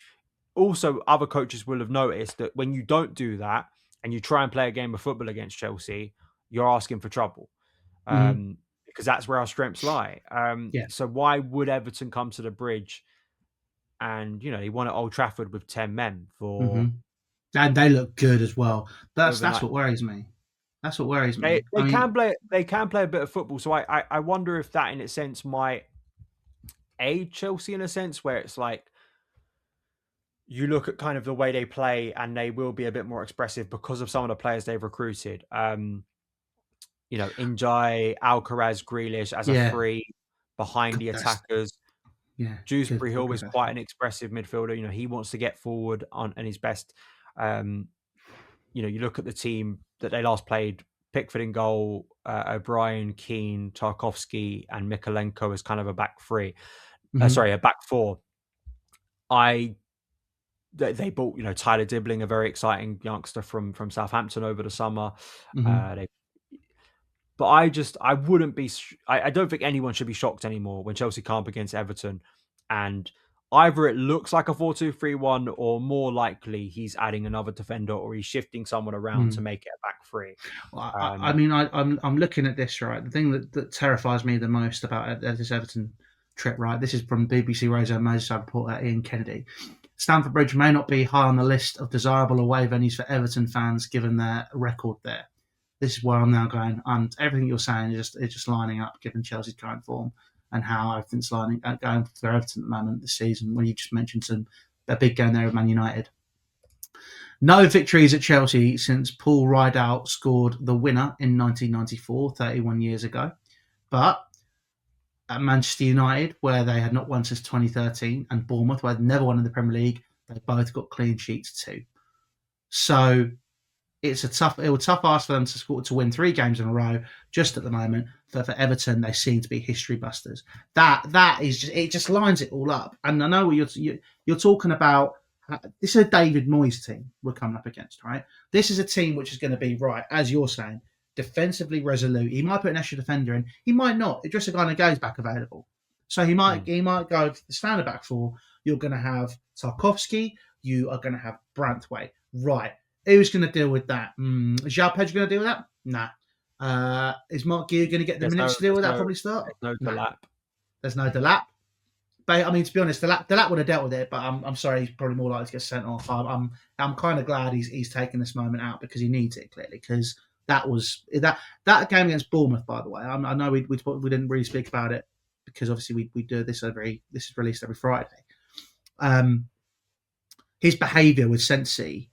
also other coaches will have noticed that when you don't do that and you try and play a game of football against Chelsea, you're asking for trouble. Hmm. Because that's where our strengths lie. Yeah. So why would Everton come to the bridge and he won at Old Trafford with 10 men Hmm. for And they look good as well. That's overnight? what worries me. That's what worries They me. I they mean, can play they can play a bit of football. So I wonder if that in a sense might aid Chelsea in a sense where it's like you look at kind of the way they play and they will be a bit more expressive because of some of the players they've recruited. Injai, Alcaraz, Grealish as a yeah, free behind God, the that's attackers. yeah, Dewsbury Hill good is quite effort. an expressive midfielder. He wants to get forward on and his best. Um, you look at the team that they last played: Pickford in goal, O'Brien, Keane, Tarkovsky, and Mikolenko as kind of a back three. Hmm. Sorry, a back four. I they bought Tyler Dibbling, a very exciting youngster from Southampton over the summer. Hmm. They But I wouldn't be. I don't think anyone should be shocked anymore when Chelsea come up against Everton, and either it looks like a 4-2-3-1, or more likely he's adding another defender or he's shifting someone around to Mm. make it a back three. Well, I Um, mean, I'm looking at this, right. The thing that terrifies me the most about this Everton trip, right. This is from BBC Radio Merseyside reporter Ian Kennedy. Stamford Bridge may not be high on the list of desirable away venues for Everton fans, given their record there. This is where I'm now going, and everything you're saying is just lining up, given Chelsea's current form and how everything's going for Everton at the moment this season. When you just mentioned a big game there with Man United. No victories at Chelsea since Paul Rideout scored the winner in 1994, 31 years ago. But at Manchester United, where they had not won since 2013, and Bournemouth, where they'd never won in the Premier League, they both got clean sheets too. So it was tough ask for them to win 3 games in a row. Just at the moment, for Everton, they seem to be history busters. That is just it. Just lines it all up. And I know what you're talking about. This is a David Moyes team we're coming up against, right? This is a team which is going to be right, as you're saying, defensively resolute. He might put an extra defender in. He might not. It's just a guy that goes back available. So mm, he might go to the standard back four. You're going to have Tarkovsky. You are going to have Branthwaite. Right. Who's going to deal with that? João Pedro going to deal with that? Nah. Is Mark Gear going to get the there's minutes no to deal there's with that? no Probably start. there's no Nah. Delap. There's no Delap. But I mean, to be honest, Delap would have dealt with it. But I'm sorry, he's probably more likely to get sent off. I'm kind of glad he's taking this moment out because he needs it clearly. Because that game against Bournemouth, by the way. I know we didn't really speak about it because obviously we do this this is released every Friday. His behaviour with Sensi,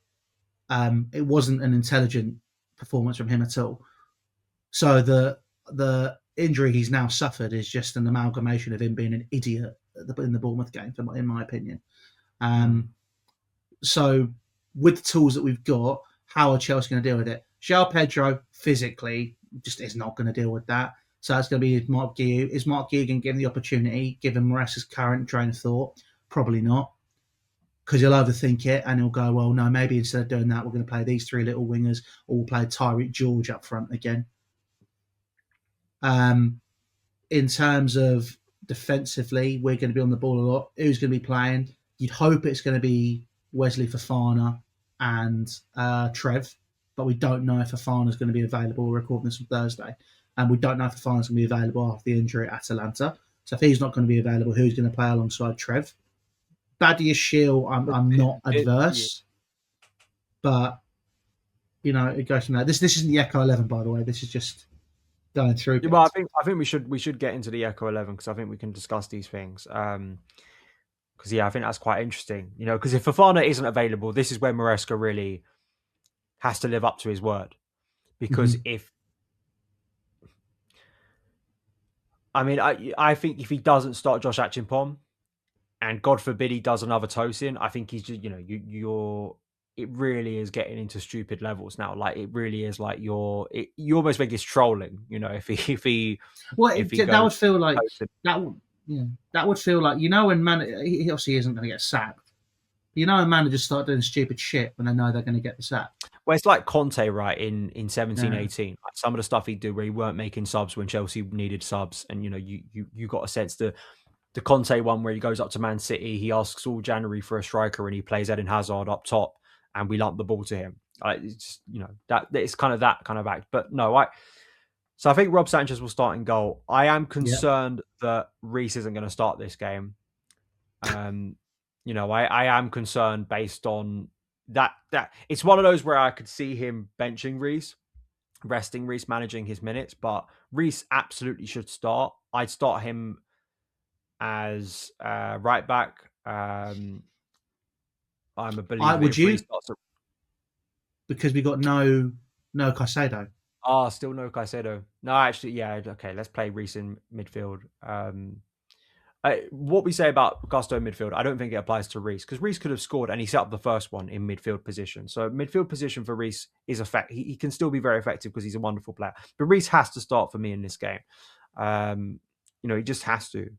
it wasn't an intelligent performance from him at all. So the injury he's now suffered is just an amalgamation of him being an idiot in the Bournemouth game, in my opinion. Mm. Um, so with the tools that we've got, how are Chelsea going to deal with it? João Pedro physically just is not going to deal with that. So it's going to be Mark Guiu. Is Mark Guiu going to give him the opportunity, given Maresca's current train of thought? Probably not, because he'll overthink it and he'll go, well, no, maybe instead of doing that, we're going to play these 3 little wingers, or we'll play Tyreek George up front again. Um, in terms of defensively, we're going to be on the ball a lot. Who's going to be playing? You'd hope it's going to be Wesley Fofana and Trev, but we don't know if Fofana's going to be available. We're recording this on Thursday, and we don't know if Fofana's going to be available after the injury at Atalanta. So if he's not going to be available, who's going to play alongside Trev? Badiashile, Shield, I'm not Yeah. adverse, but it goes from there. This isn't the Echo 11, by the way. This is just going through Yeah, well, bits. I think we should get into the Echo 11 because I think we can discuss these things. Because yeah, I think that's quite interesting. You know, because if Fafana isn't available, this is where Maresca really has to live up to his word. Because Hmm. if I mean, I think if he doesn't start Josh Achimpong, and God forbid he does another Tosin, I think he's just you're it really is getting into stupid levels now. Like it really is like you almost think it's trolling. You know, Well, if he that goes would feel like Tosin. that. Yeah, that would feel like when he obviously isn't going to get sacked. When managers start doing stupid shit when they know they're going to get the sack. Well, it's like Conte, right? In 17, Yeah, 18, like some of the stuff he'd do where he weren't making subs when Chelsea needed subs, and you got a sense the Conte one where he goes up to Man City, he asks all January for a striker, and he plays Eden Hazard up top, and we lump the ball to him. It's just, that it's kind of that kind of act. But no, so I think Rob Sanchez will start in goal. I am yeah. concerned that Reece isn't going to start this game. Um, I am concerned based on that it's one of those where I could see him benching Reece, resting Reece, managing his minutes, but Reece absolutely should start. I'd start him as right back. I'm a I believer would if Reece you starts. because we got no Caicedo. Still no Caicedo. No, actually, yeah. Okay, let's play Reece in midfield. What we say about Gusto in midfield, I don't think it applies to Reece because Reece could have scored and he set up the first one in midfield position. So midfield position for Reece is he can still be very effective because he's a wonderful player. But Reece has to start for me in this game. He just has to.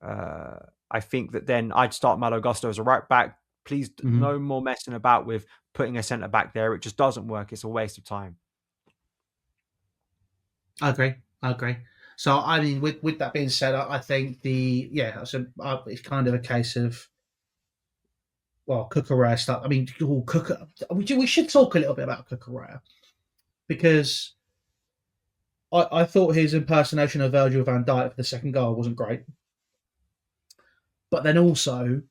I think that then I'd start Malo Gusto as a right back. Please, Hmm. no more messing about with putting a centre back there. It just doesn't work. It's a waste of time. I agree. I agree. So I mean, with that being said, I think it's kind of a case of Cucurella stuff. I mean, we should talk a little bit about Cucurella because I thought his impersonation of Virgil van Dijk for the second goal wasn't great, but then also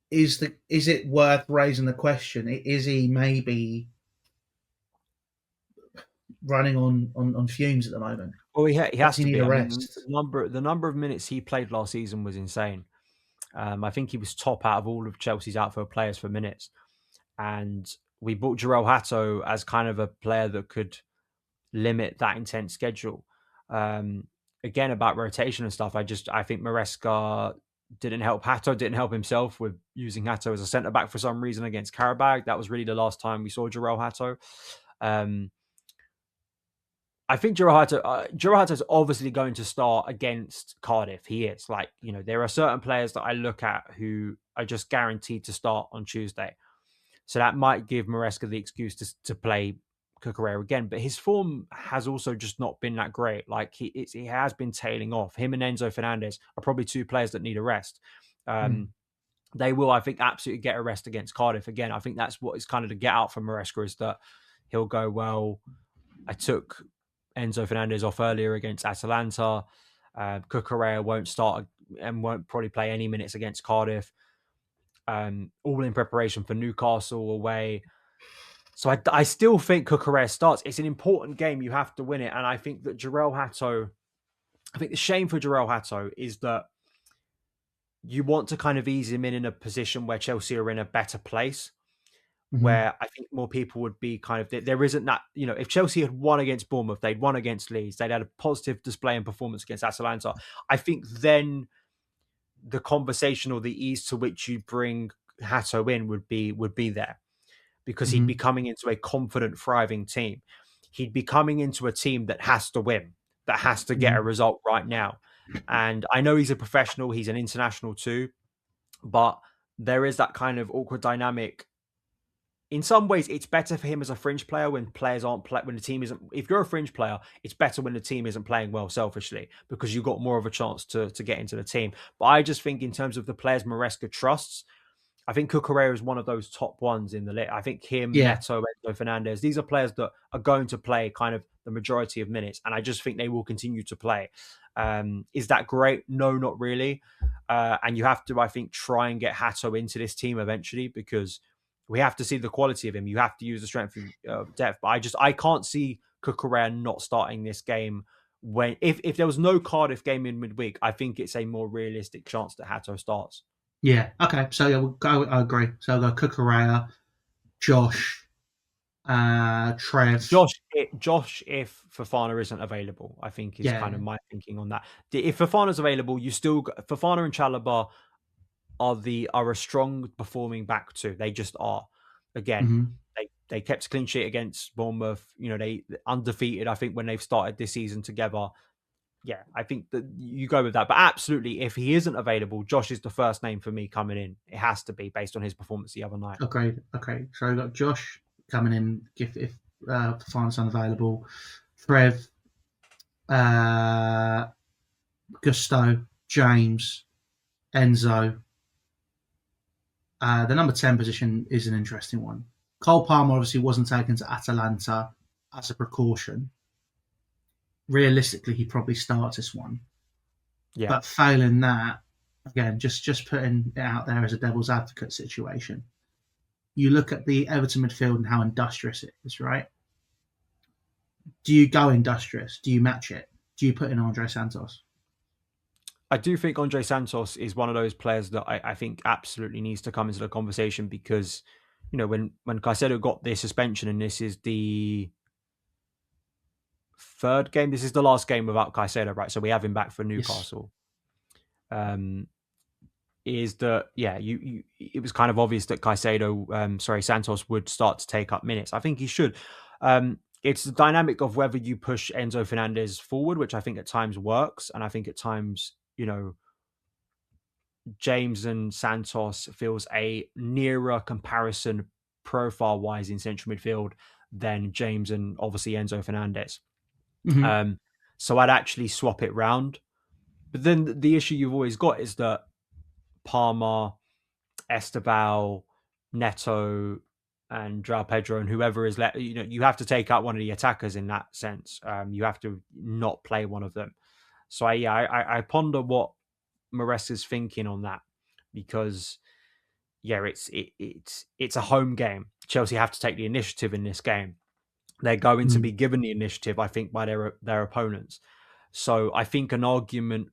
is it worth raising the question? Is he maybe running on fumes at the moment? Well, he Does has he to need be. a I mean, rest? the number of minutes he played last season was insane. I think he was top out of all of Chelsea's outfield players for minutes. And we bought Jarell Hatto as kind of a player that could limit that intense schedule. Um, Again, about rotation and stuff, I think Maresca didn't help Hatto, didn't help himself with using Hatto as a centre back for some reason against Karabag. That was really the last time we saw Jarell Hatto. Um, I think Jarell Hatto is obviously going to start against Cardiff. He is there are certain players that I look at who are just guaranteed to start on Tuesday. So that might give Maresca the excuse to play Cucurella again. But his form has also just not been that great. Like he has been tailing off. Him and Enzo Fernandez are probably two players that need a rest. Mm. They will, I think, absolutely get a rest against Cardiff again. I think that's what is kind of the get out for Maresca is that he'll go, well, I took Enzo Fernandez off earlier against Atalanta. Cucurella won't start and won't probably play any minutes against Cardiff. All in preparation for Newcastle away. So I still think Cucurella starts. It's an important game. You have to win it. And I think that I think the shame for Jarell Hatto is that you want to kind of ease him in a position where Chelsea are in a better place, Hmm. where I think more people would be kind of, there isn't that, if Chelsea had won against Bournemouth, they'd won against Leeds, they'd had a positive display and performance against Atalanta. I think then the conversation or the ease to which you bring Hatto in would be there because he'd be Hmm. coming into a confident, thriving team. He'd be coming into a team that has to win, that has to get a Hmm. result right now. And I know he's a professional, he's an international too, but there is that kind of awkward dynamic. In some ways, it's better for him as a fringe player when players aren't when the team isn't. If you're a fringe player, it's better when the team isn't playing well. Selfishly, because you've got more of a chance to get into the team. But I just think in terms of the players Maresca trusts, I think Cucurella is one of those top ones in the list. I think him, Yeah. Neto, Enzo Fernandez, these are players that are going to play kind of the majority of minutes, and I just think they will continue to play. Is that great? No, not really. And you have to, I think, try and get Hatto into this team eventually because we have to see the quality of him. You have to use the strength of depth. But I can't see Cucurella not starting this game when if there was no Cardiff game in midweek, I think it's a more realistic chance that Hato starts. Yeah. Okay. So yeah, we'll go. I agree. So I'll go Cucurella, Josh, Trev. Josh, if Fofana isn't available, I think is kind Yeah. of my thinking on that. If Fofana's available, you still Fofana and Chalobah are a strong performing back two. They just are. Again, Hmm. they kept a clean sheet against Bournemouth. You know, they undefeated. I think when they've started this season together. Yeah, I think that you go with that. But absolutely, if he isn't available, Josh is the first name for me coming in. It has to be based on his performance the other night. Okay. Okay. So I've got Josh coming in if Fofana's unavailable. Trev, uh, Gusto, James, Enzo. The number 10 position is an interesting one. Cole Palmer obviously wasn't taken to Atalanta as a precaution. Realistically, he probably starts this one. Yeah, But failing that, again, just putting it out there as a devil's advocate situation. You look at the Everton midfield and how industrious it is, right? Do you go industrious? Do you match it? Do you put in Andre Santos? I do think Andre Santos is one of those players that I think absolutely needs to come into the conversation because, you know, when Caicedo got this suspension and this is the third game, this is the last game without Caicedo, right? So we have him back for Yes. Newcastle. Is that it was kind of obvious that Santos would start to take up minutes. I think he should. It's the dynamic of whether you push Enzo Fernandez forward, which I think at times works, and I think at times, you know, James and Santos feels a nearer comparison profile wise in central midfield than James and obviously Enzo Fernandez. Hmm. Um, so I'd actually swap it round. But then the issue you've always got is that Palmer, Esteval, Neto, and Joao Pedro, and whoever is let, you know, you have to take out one of the attackers in that sense. You have to not play one of them. So I ponder what Maresca's thinking on that because yeah, it's a home game. Chelsea have to take the initiative in this game. They're going to Mm. be given the initiative, I think, by their opponents. So I think an argument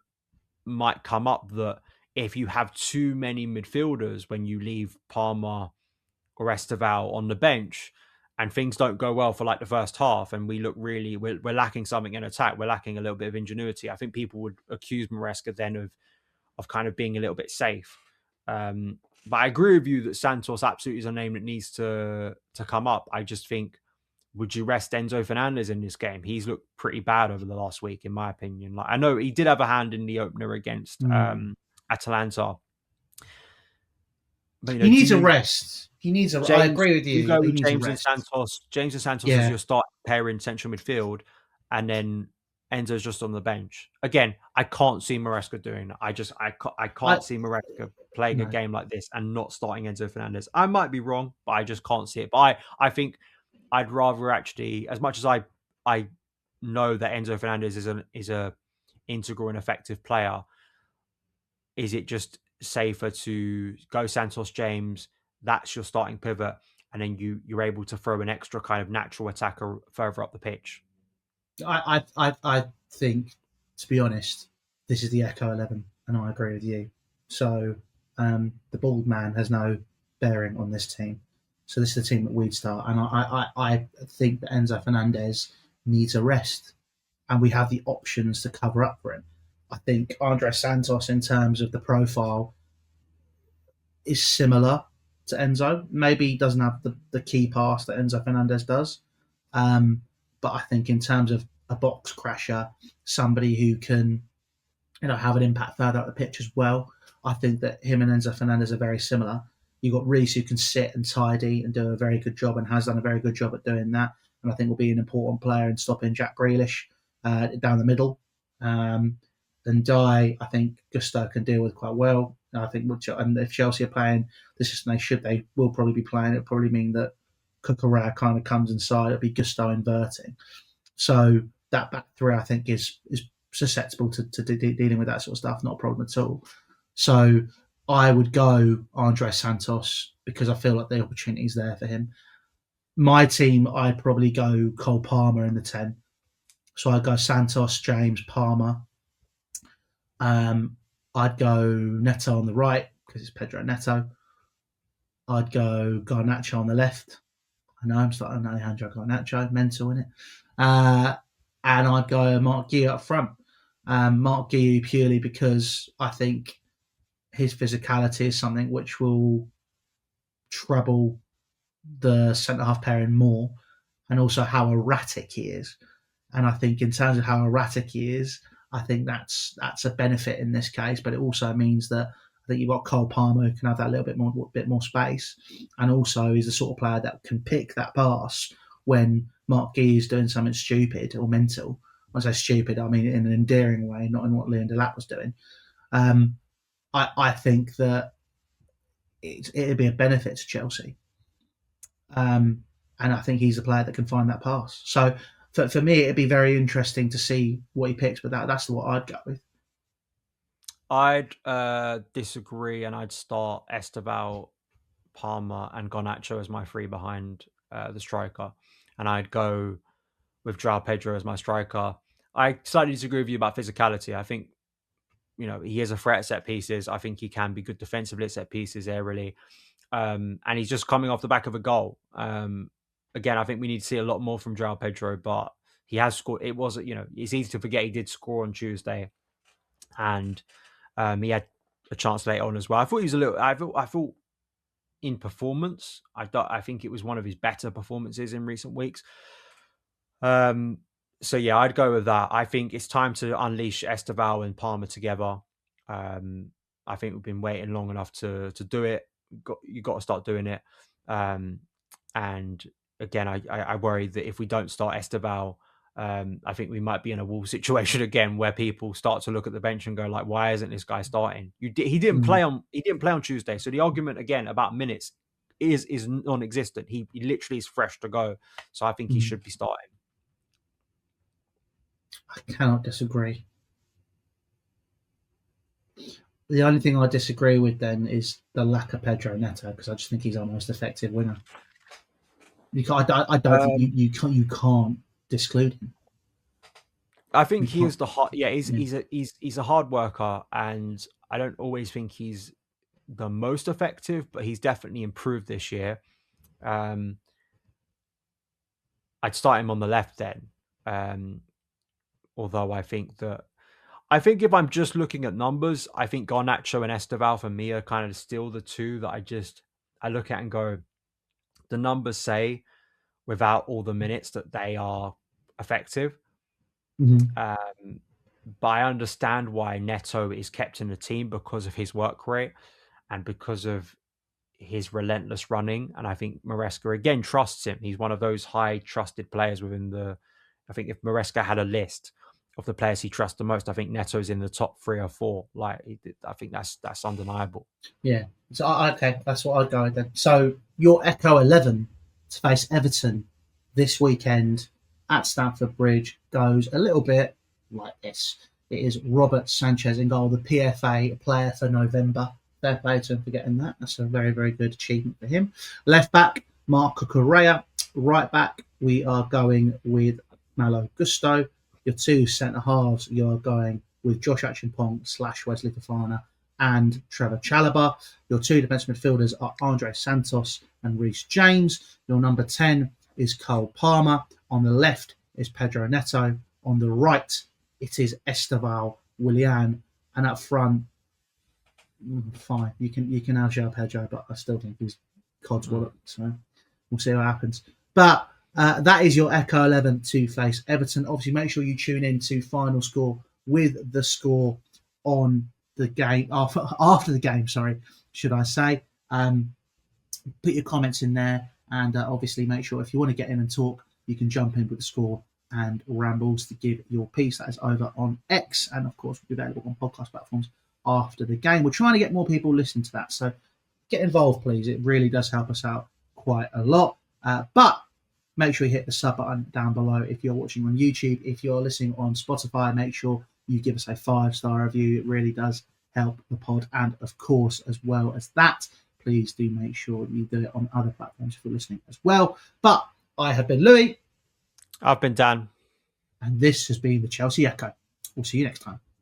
might come up that if you have too many midfielders when you leave Palmer or Esteval on the bench and things don't go well for like the first half and we look really we're lacking something in attack, we're lacking a little bit of ingenuity, I think people would accuse Maresca then of kind of being a little bit safe. But I agree with you that Santos absolutely is a name that needs to come up. I just think, would you rest Enzo Fernandez in this game? He's looked pretty bad over the last week, in my opinion. Like I know he did have a hand in the opener against Mm. Atalanta, but you know, He do needs a you rest. He needs a. I James? agree with You you. go He with needs a rest. James and Santos as Yeah. your start pair in central midfield, and then Enzo's just on the bench. Again, I can't see Maresca doing that. I I can't see Maresca playing a no. game like this and not starting Enzo Fernandez. I might be wrong, but I just can't see it. But I think I'd rather actually, as much as I know that Enzo Fernandez is a integral and effective player, is it just safer to go Santos James? That's your starting pivot, and then you're able to throw an extra kind of natural attacker further up the pitch. I think, to be honest, this is the Echo 11, and I agree with you. So the bald man has no bearing on this team. So this is the team that we'd start, and I think that Enzo Fernandez needs a rest, and we have the options to cover up for him. I think Andres Santos, in terms of the profile, is similar to Enzo. Maybe he doesn't have the key pass that Enzo Fernandez does, um, but I think in terms of a box crasher, somebody who can have an impact further up the pitch as well. I think that him and Enzo Fernandez are very similar. You've got Reece who can sit and tidy and do a very good job and has done a very good job at doing that. And I think will be an important player in stopping Jack Grealish down the middle. Um, and I think Gusto can deal with quite well. I think, and if Chelsea are playing the system they will probably be playing. It'll probably mean that Cucurella kind of comes inside. It'll be Gusto inverting. So that back three, I think, is susceptible to dealing with that sort of stuff. Not a problem at all. So I would go Andre Santos because I feel like the opportunity is there for him. My team, I'd probably go Cole Palmer in the 10. So I'd go Santos, James, Palmer. I'd go Neto on the right because it's Pedro Neto. I'd go Garnacho on the left. I know I'm starting Alejandro Garnacho, mental in it. And I'd go Mark Guiu up front. Mark Guiu purely because I think his physicality is something which will trouble the centre half pairing more, and also how erratic he is. And I think in terms of how erratic he is, I think that's a benefit in this case. But it also means that I think you've got Cole Palmer who can have that little bit more space, and also he's the sort of player that can pick that pass when Mark Guy is doing something stupid or mental. When I say stupid, I mean in an endearing way, not in what Leon Delap was doing. Um, I think that it'd be a benefit to Chelsea. And I think he's a player that can find that pass. So for me, it'd be very interesting to see what he picks, but that's what I'd go with. I'd disagree, and I'd start Esteval, Palmer, and Garnacho as my three behind the striker, and I'd go with Joao Pedro as my striker. I slightly disagree with you about physicality. I think he is a threat at set pieces. I think he can be good defensively at set pieces, aerially, and he's just coming off the back of a goal. Again, I think we need to see a lot more from Joao Pedro, but he has scored. It was, it's easy to forget he did score on Tuesday, and he had a chance later on as well. I thought he was a little. I thought in performance, I think it was one of his better performances in recent weeks. So yeah, I'd go with that. I think it's time to unleash Esteval and Palmer together. I think we've been waiting long enough to do it. You got to start doing it. And again, I worry that if we don't start Esteval, I think we might be in a Wolves situation again, where people start to look at the bench and go like, "Why isn't this guy starting?" He didn't play on Tuesday, so the argument again about minutes is non-existent. He literally is fresh to go, so I think he should be starting. I cannot disagree. The only thing I disagree with then is the lack of Pedro Neto, because I just think he's our most effective winner. I don't think you can't disclude him. I think he is the hard. Yeah, he's a hard worker, and I don't always think he's the most effective, but he's definitely improved this year. I'd start him on the left then. Although I think if I'm just looking at numbers, I think Garnacho and Esteval for me are kind of still the two that I look at and go, the numbers say without all the minutes that they are effective. But I understand why Neto is kept in the team because of his work rate and because of his relentless running. And I think Maresca again trusts him. He's one of those high trusted players within the. I think if Maresca had a list of the players he trusts the most, I think Neto's in the top 3 or 4. Like, I think that's undeniable. Yeah. So okay, that's what I'd go with then. So your Echo 11 to face Everton this weekend at Stamford Bridge goes a little bit like this. It is Robert Sanchez in goal, the PFA player for November. Fair play to him for getting that. That's a very, very good achievement for him. Left back, Marco Correa. Right back, we are going with Malo Gusto. Your two centre halves, you're going with Josh Achimpong / Wesley Fofana and Trevor Chalobah. Your two defensive midfielders are Andre Santos and Reece James. Your number 10 is Cole Palmer. On the left is Pedro Neto. On the right, it is Esteval Willian. And up front, fine, you can have Joao Pedro, but I still think he's codswallop. So we'll see what happens. But that is your Echo 11 to face Everton. Obviously, make sure you tune in to Final Score with the score on the game after the game. Sorry, should I say? Put your comments in there, and obviously make sure if you want to get in and talk, you can jump in with the score and rambles to give your piece. That is over on X, and of course, will be available on podcast platforms after the game. We're trying to get more people listening to that, so get involved, please. It really does help us out quite a lot. But make sure you hit the sub button down below if you're watching on YouTube. If you're listening on Spotify, make sure you give us a 5-star review. It really does help the pod. And of course, as well as that, please do make sure you do it on other platforms if you're listening as well. But I have been Louis. I've been Dan. And this has been the Chelsea Echo. We'll see you next time.